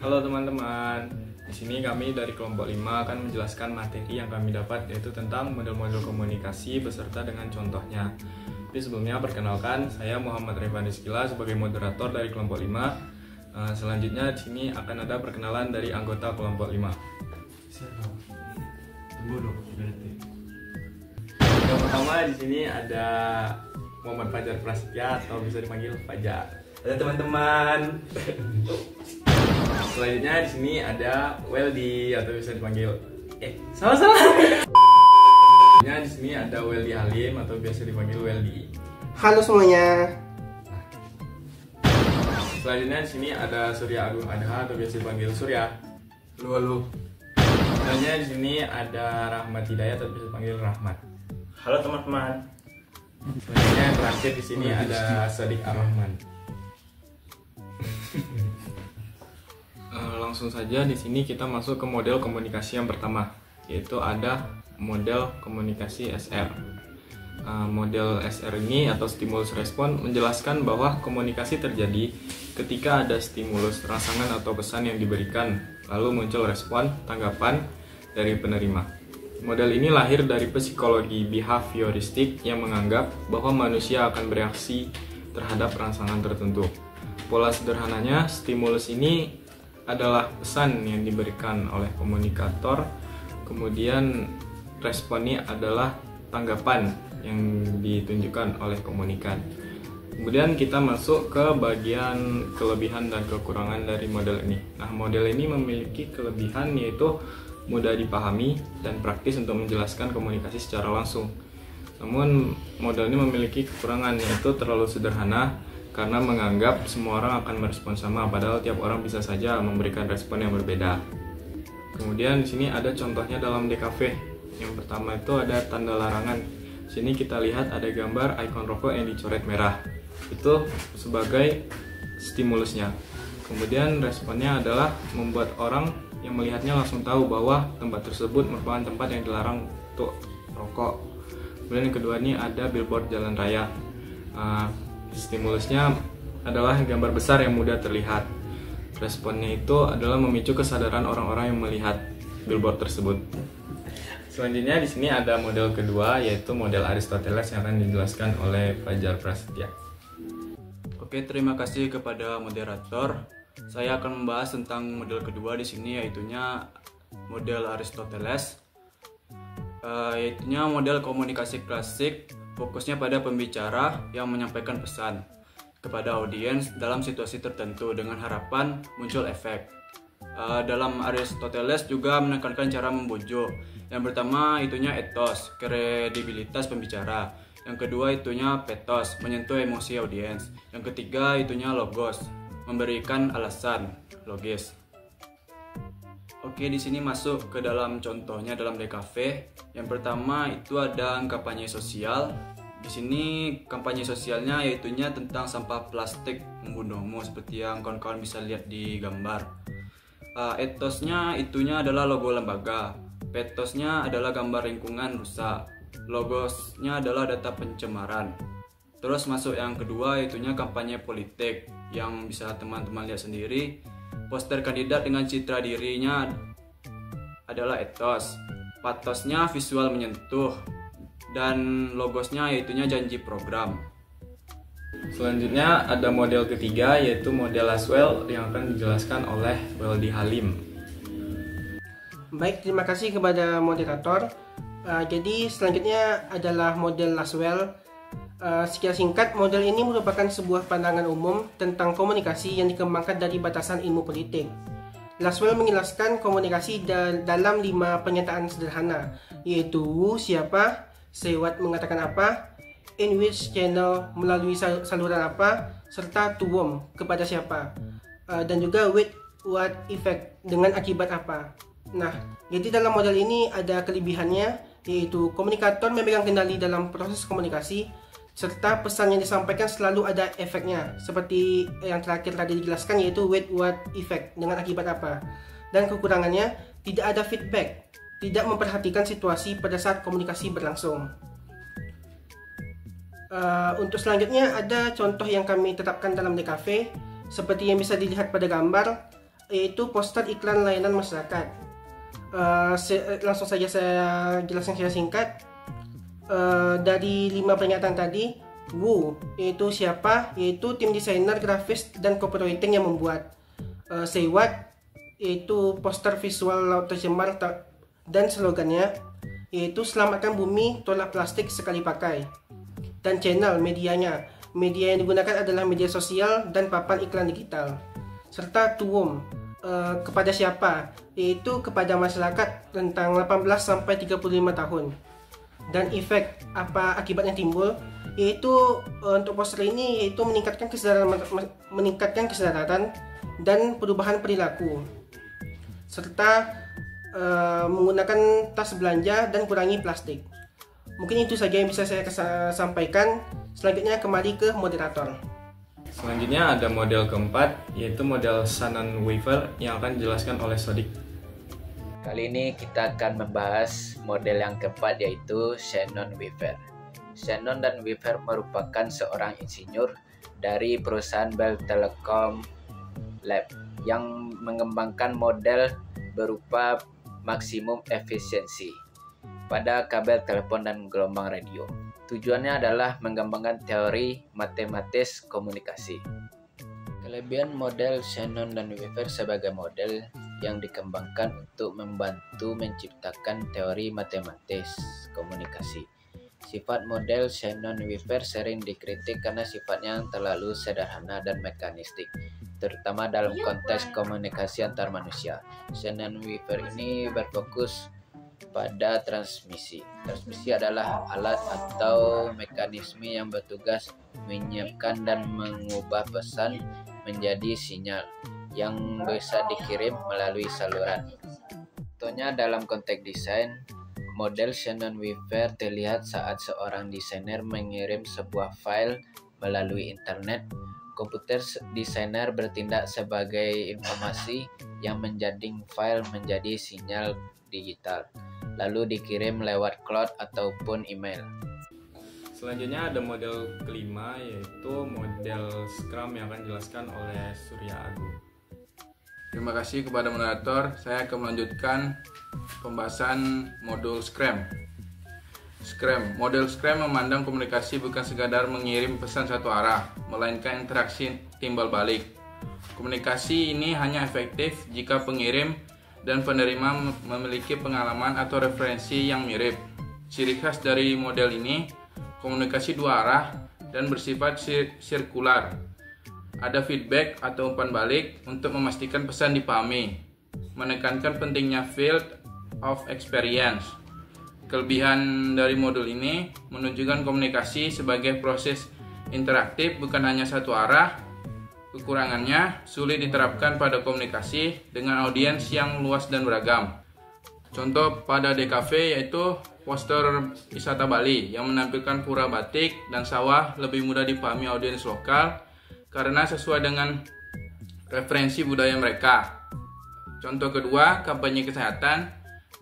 Halo teman-teman, di sini kami dari kelompok 5 akan menjelaskan materi yang kami dapat, yaitu tentang model-model komunikasi beserta dengan contohnya. Tapi sebelumnya perkenalkan, saya Muhammad Rifani Skila sebagai moderator dari kelompok 5. Selanjutnya di sini akan ada perkenalan dari anggota kelompok 5. Yang pertama di sini ada Muhammad Fajar Prasetya atau bisa dipanggil Fajar. Halo teman-teman. Selanjutnya di sini ada Weldy atau bisa dipanggil Salah. di sini ada Weldy Halim atau biasa dipanggil Weldy. Halo semuanya. Selanjutnya di sini ada Surya Agung Adha atau biasa dipanggil Surya. Halo. Selanjutnya di sini ada Rahmat Hidayat atau biasa dipanggil Rahmat. Halo teman-teman. Selanjutnya yang terakhir di sini ada Sadiq Ar-Rahman. Langsung saja di sini kita masuk ke model komunikasi yang pertama, yaitu ada model komunikasi SR. Model SR ini atau stimulus respon menjelaskan bahwa komunikasi terjadi ketika ada stimulus, rangsangan atau pesan yang diberikan, lalu muncul respon, tanggapan dari penerima. Model ini lahir dari psikologi behavioristik yang menganggap bahwa manusia akan bereaksi terhadap rangsangan tertentu. Pola sederhananya, stimulus ini adalah pesan yang diberikan oleh komunikator, kemudian responnya adalah tanggapan yang ditunjukkan oleh komunikan. Kemudian kita masuk ke bagian kelebihan dan kekurangan dari model ini. Nah, model ini memiliki kelebihan yaitu mudah dipahami dan praktis untuk menjelaskan komunikasi secara langsung. Namun model ini memiliki kekurangan yaitu terlalu sederhana karena menganggap semua orang akan merespon sama, padahal tiap orang bisa saja memberikan respon yang berbeda. Kemudian di sini ada contohnya dalam DKV. Yang pertama itu ada tanda larangan. Di sini kita lihat ada gambar ikon rokok yang dicoret merah. Itu sebagai stimulusnya. Kemudian responnya adalah membuat orang yang melihatnya langsung tahu bahwa tempat tersebut merupakan tempat yang dilarang untuk rokok. Kemudian yang kedua ini ada billboard jalan raya. Stimulusnya adalah gambar besar yang mudah terlihat. Responnya itu adalah memicu kesadaran orang-orang yang melihat billboard tersebut. Selanjutnya di sini ada model kedua, yaitu model Aristoteles yang akan dijelaskan oleh Fajar Prasetya. Oke, terima kasih kepada moderator. Saya akan membahas tentang model kedua di sini, yaitunya model Aristoteles. Yaitunya model komunikasi klasik. Fokusnya pada pembicara yang menyampaikan pesan kepada audiens dalam situasi tertentu dengan harapan muncul efek. Dalam Aristoteles juga menekankan cara membujuk. Yang pertama itunya ethos, kredibilitas pembicara. Yang kedua itunya pathos, menyentuh emosi audiens. Yang ketiga itunya logos, memberikan alasan logis. Oke, di sini masuk ke dalam contohnya dalam DKV. Yang pertama itu ada kampanye sosial. Di sini kampanye sosialnya yaitunya tentang sampah plastik membunuhmu, seperti yang kawan-kawan bisa lihat di gambar. Ethosnya itunya adalah logo lembaga. Pathosnya adalah gambar lingkungan rusak. Logosnya adalah data pencemaran. Terus masuk yang kedua yaitunya kampanye politik, yang bisa teman-teman lihat sendiri. Poster kandidat dengan citra dirinya adalah ethos. Pathosnya visual menyentuh. Dan logosnya yaitunya janji program. Selanjutnya ada model ketiga, yaitu model Laswell yang akan dijelaskan oleh Weldy Halim. Baik, terima kasih kepada moderator. Jadi selanjutnya adalah model Laswell. Secara singkat, model ini merupakan sebuah pandangan umum tentang komunikasi yang dikembangkan dari batasan ilmu politik. Laswell menjelaskan komunikasi dalam 5 pernyataan sederhana, yaitu who, siapa, say what, mengatakan apa, in which channel, melalui saluran apa, serta to whom, kepada siapa, dan juga with what effect, dengan akibat apa. Nah, jadi dalam model ini ada kelebihannya, yaitu komunikator memegang kendali dalam proses komunikasi, serta pesan yang disampaikan selalu ada efeknya, seperti yang terakhir tadi dijelaskan, yaitu with what effect, dengan akibat apa. Dan kekurangannya, tidak ada feedback, tidak memperhatikan situasi pada saat komunikasi berlangsung. Untuk selanjutnya ada contoh yang kami tetapkan dalam DKV seperti yang bisa dilihat pada gambar, yaitu poster iklan layanan masyarakat. Langsung saja saya jelaskan secara singkat. Dari 5 pernyataan tadi, Wu yaitu siapa, yaitu tim desainer, grafis, dan copywriting yang membuat. Say what yaitu poster visual laut tercemar dan slogannya yaitu selamatkan bumi, tolak plastik sekali pakai. Dan channel medianya, media yang digunakan adalah media sosial dan papan iklan digital. Serta tuum, kepada siapa, yaitu kepada masyarakat rentang 18 sampai 35 tahun. Dan efek apa akibat yang timbul, yaitu untuk poster ini yaitu meningkatkan kesadaran dan perubahan perilaku, serta menggunakan tas belanja dan kurangi plastik. Mungkin itu saja yang bisa saya sampaikan. Selanjutnya kembali ke moderator. Selanjutnya ada model keempat, yaitu model Shannon-Weaver yang akan dijelaskan oleh Sodik. Kali ini kita akan membahas model yang keempat, yaitu Shannon-Weaver. Shannon dan Weaver merupakan seorang insinyur dari perusahaan Bell Telecom Lab yang mengembangkan model berupa maksimum efisiensi pada kabel telepon dan gelombang radio. Tujuannya adalah mengembangkan teori matematis komunikasi. Kelebihan model Shannon dan Weaver sebagai model yang dikembangkan untuk membantu menciptakan teori matematis komunikasi. Sifat model Shannon-Weaver sering dikritik karena sifatnya yang terlalu sederhana dan mekanistik, terutama dalam konteks komunikasi antar manusia. Shannon-Weaver ini berfokus pada transmisi. Transmisi adalah alat atau mekanisme yang bertugas menyiapkan dan mengubah pesan menjadi sinyal yang bisa dikirim melalui saluran. Contohnya dalam konteks desain, model Shannon-Weaver terlihat saat seorang desainer mengirim sebuah file melalui internet. Komputer desainer bertindak sebagai informasi yang menjadi file menjadi sinyal digital, lalu dikirim lewat cloud ataupun email. Selanjutnya ada model kelima, yaitu model Scrum yang akan dijelaskan oleh Surya Agung. Terima kasih kepada moderator. Saya akan melanjutkan pembahasan modul Scrum. Model Scrum memandang komunikasi bukan sekadar mengirim pesan satu arah, melainkan interaksi timbal balik. Komunikasi ini hanya efektif jika pengirim dan penerima memiliki pengalaman atau referensi yang mirip. Ciri khas dari model ini, komunikasi dua arah dan bersifat sirkular. Ada feedback atau umpan balik untuk memastikan pesan dipahami, menekankan pentingnya field of experience. Kelebihan dari modul ini menunjukkan komunikasi sebagai proses interaktif bukan hanya satu arah. Kekurangannya sulit diterapkan pada komunikasi dengan audiens yang luas dan beragam. Contoh pada DKV yaitu poster wisata Bali yang menampilkan pura batik dan sawah lebih mudah dipahami audiens lokal karena sesuai dengan referensi budaya mereka. Contoh kedua, kampanye kesehatan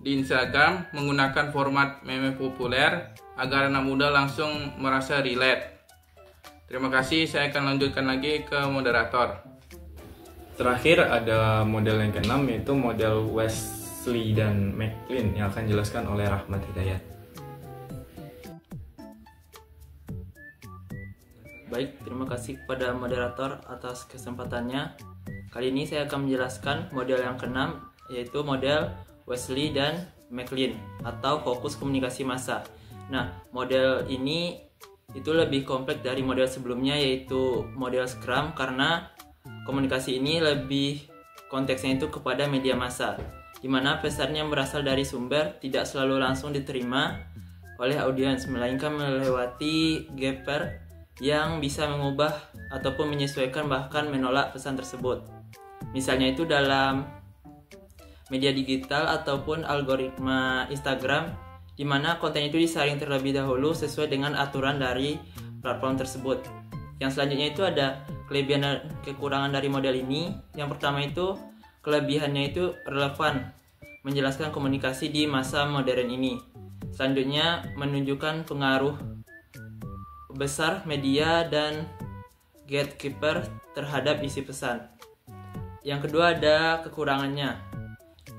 di Instagram menggunakan format meme populer agar anak muda langsung merasa relate. Terima kasih, saya akan lanjutkan lagi ke moderator. Terakhir ada model yang keenam, yaitu model Wesley dan McLean yang akan dijelaskan oleh Rahmat Hidayat. Baik, terima kasih kepada moderator atas kesempatannya. Kali ini saya akan menjelaskan model yang keenam, yaitu model Wesley dan McLean atau fokus komunikasi massa. Nah, model ini itu lebih kompleks dari model sebelumnya, yaitu model Scrum, karena komunikasi ini lebih konteksnya itu kepada media massa, di mana pesan yang berasal dari sumber tidak selalu langsung diterima oleh audiens, melainkan melewati gapper yang bisa mengubah ataupun menyesuaikan bahkan menolak pesan tersebut. Misalnya itu dalam media digital ataupun algoritma Instagram, di mana konten itu disaring terlebih dahulu sesuai dengan aturan dari platform tersebut. Yang selanjutnya itu ada kelebihan dan kekurangan dari model ini. Yang pertama itu kelebihannya itu relevan, menjelaskan komunikasi di masa modern ini. Selanjutnya menunjukkan pengaruh besar media dan gatekeeper terhadap isi pesan. Yang kedua ada kekurangannya.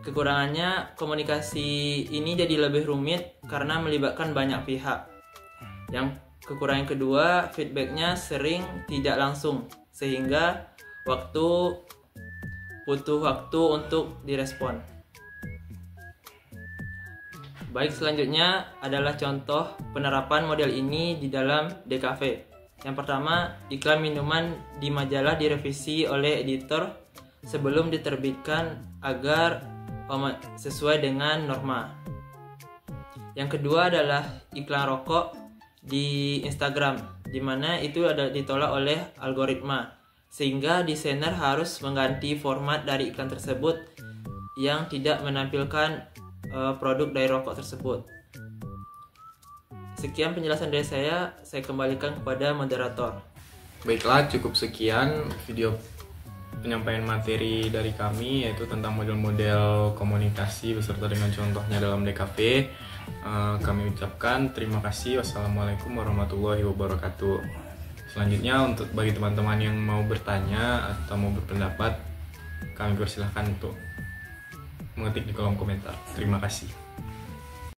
Kekurangannya, komunikasi ini jadi lebih rumit karena melibatkan banyak pihak. Yang kekurangan kedua, feedbacknya sering tidak langsung sehingga butuh waktu untuk direspon. Baik, selanjutnya adalah contoh penerapan model ini di dalam DKV. Yang pertama, iklan minuman di majalah direvisi oleh editor sebelum diterbitkan agar sesuai dengan norma. Yang kedua adalah iklan rokok di Instagram, di mana itu ada ditolak oleh algoritma, sehingga desainer harus mengganti format dari iklan tersebut yang tidak menampilkan produk dari rokok tersebut. Sekian penjelasan dari saya kembalikan kepada moderator. Baiklah, cukup sekian video penyampaian materi dari kami, yaitu tentang model-model komunikasi beserta dengan contohnya dalam DKV. Kami ucapkan terima kasih. Wassalamualaikum warahmatullahi wabarakatuh. Selanjutnya, untuk bagi teman-teman yang mau bertanya atau mau berpendapat, kami persilahkan untuk mengetik di kolom komentar. Terima kasih.